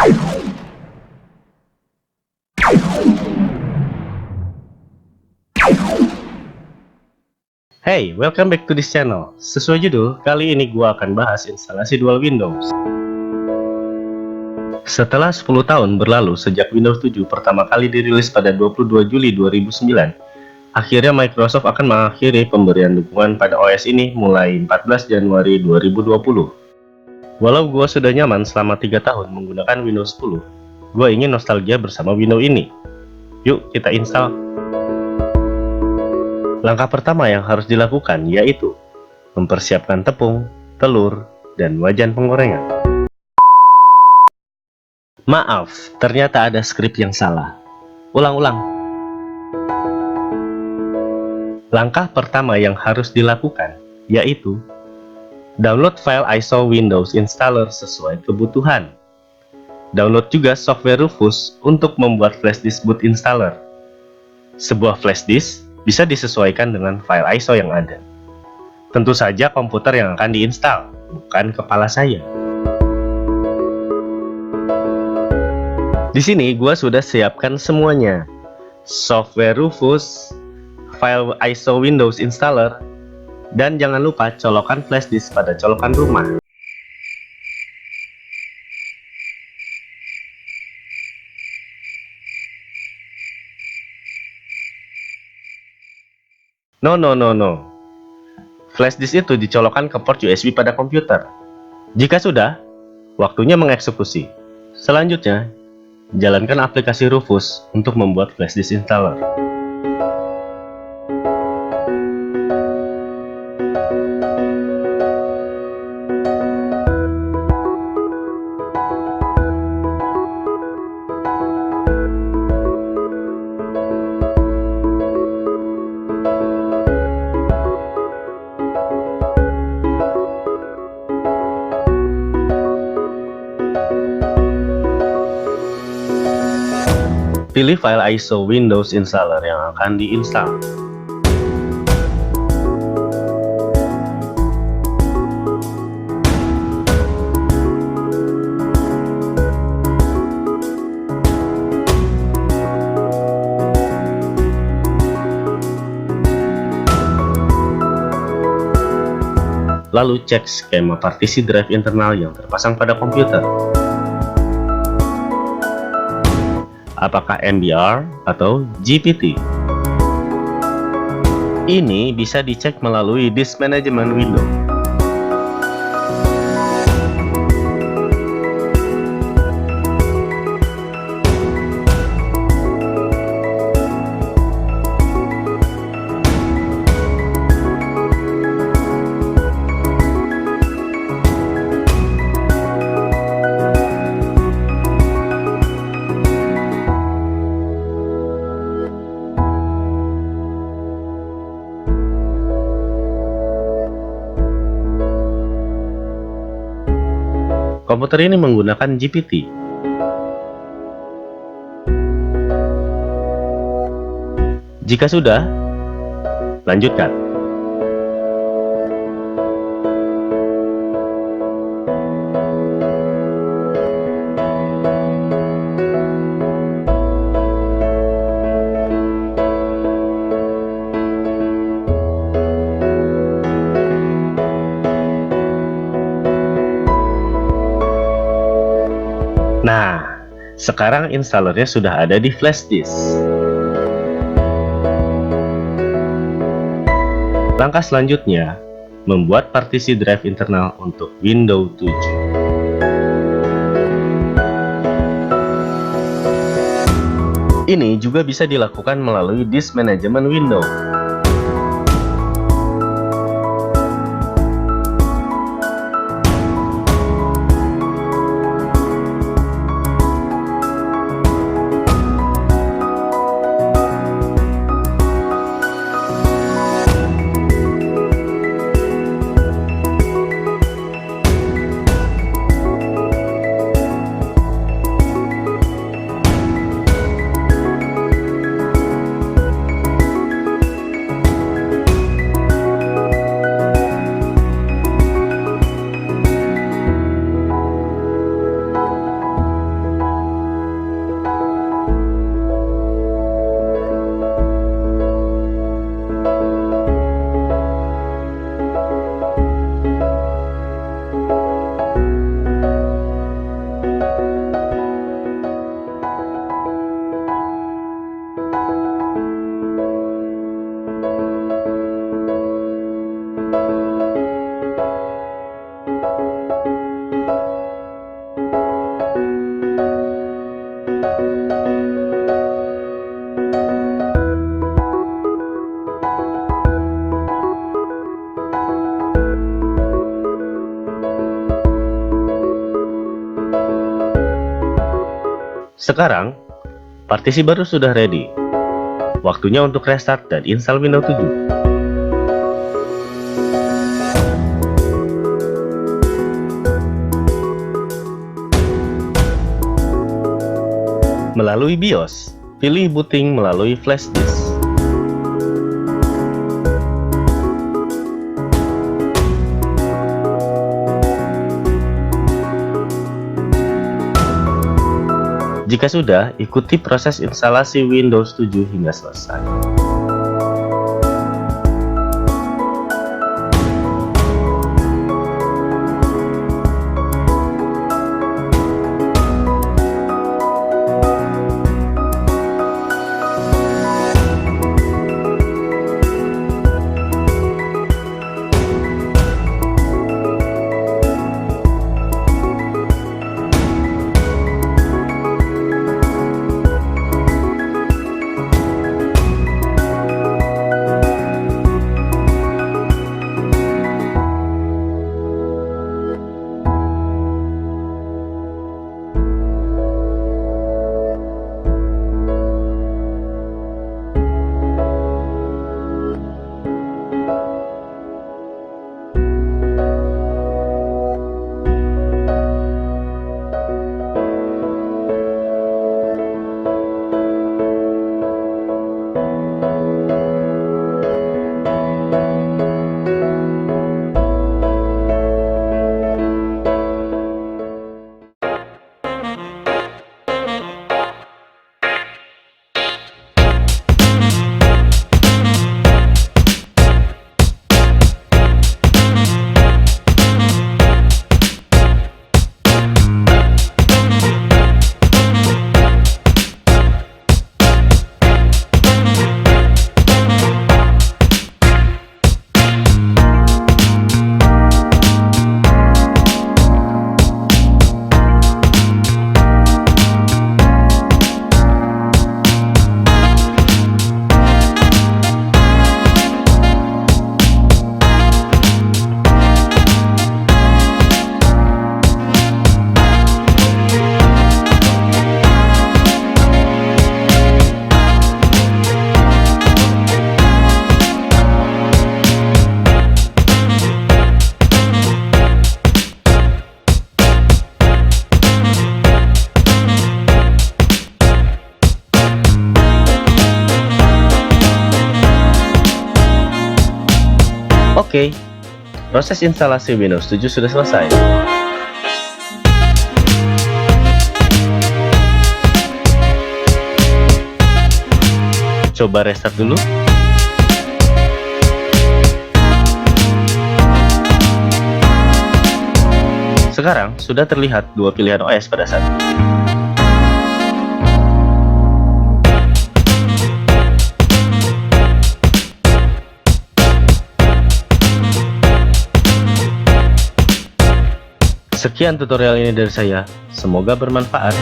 Hey, welcome back to this channel. Sesuai judul, kali ini gua akan bahas instalasi dual Windows. Setelah 10 tahun berlalu sejak Windows 7 pertama kali dirilis pada 22 Juli 2009, akhirnya Microsoft akan mengakhiri pemberian dukungan pada OS ini mulai 14 Januari 2020. Walau gua sudah nyaman selama 3 tahun menggunakan Windows 10, gua ingin nostalgia bersama Windows ini. Yuk kita install. Langkah pertama yang harus dilakukan yaitu mempersiapkan tepung, telur, dan wajan penggorengan. Maaf, ternyata ada skrip yang salah. Ulang-ulang. Langkah pertama yang harus dilakukan yaitu download file ISO Windows Installer sesuai kebutuhan. Download juga software Rufus untuk membuat flash disk boot installer. Sebuah flash disk bisa disesuaikan dengan file ISO yang ada. Tentu saja komputer yang akan diinstal, bukan kepala saya. Di sini gua sudah siapkan semuanya. Software Rufus, file ISO Windows Installer, dan jangan lupa colokan flash disk pada colokan rumah. No. Flash disk itu dicolokkan ke port USB pada komputer. Jika sudah, waktunya mengeksekusi. Selanjutnya, jalankan aplikasi Rufus untuk membuat flash disk installer. Pilih file ISO Windows Installer yang akan diinstal. Lalu cek skema partisi drive internal yang terpasang pada komputer. Apakah MBR atau GPT? Ini bisa dicek melalui disk management window. Komputer ini menggunakan GPT. Jika sudah, lanjutkan. Nah, sekarang installernya sudah ada di flash disk. Langkah selanjutnya, membuat partisi drive internal untuk Windows 7. Ini juga bisa dilakukan melalui disk management window. Sekarang, partisi baru sudah ready. Waktunya untuk restart dan install Windows 7. Melalui BIOS, pilih booting melalui flash disk. Jika sudah, ikuti proses instalasi Windows 7 hingga selesai. Oke, proses instalasi Windows 7 sudah selesai. Coba restart dulu. Sekarang sudah terlihat dua pilihan OS pada saat ini. Sekian tutorial ini dari saya, semoga bermanfaat.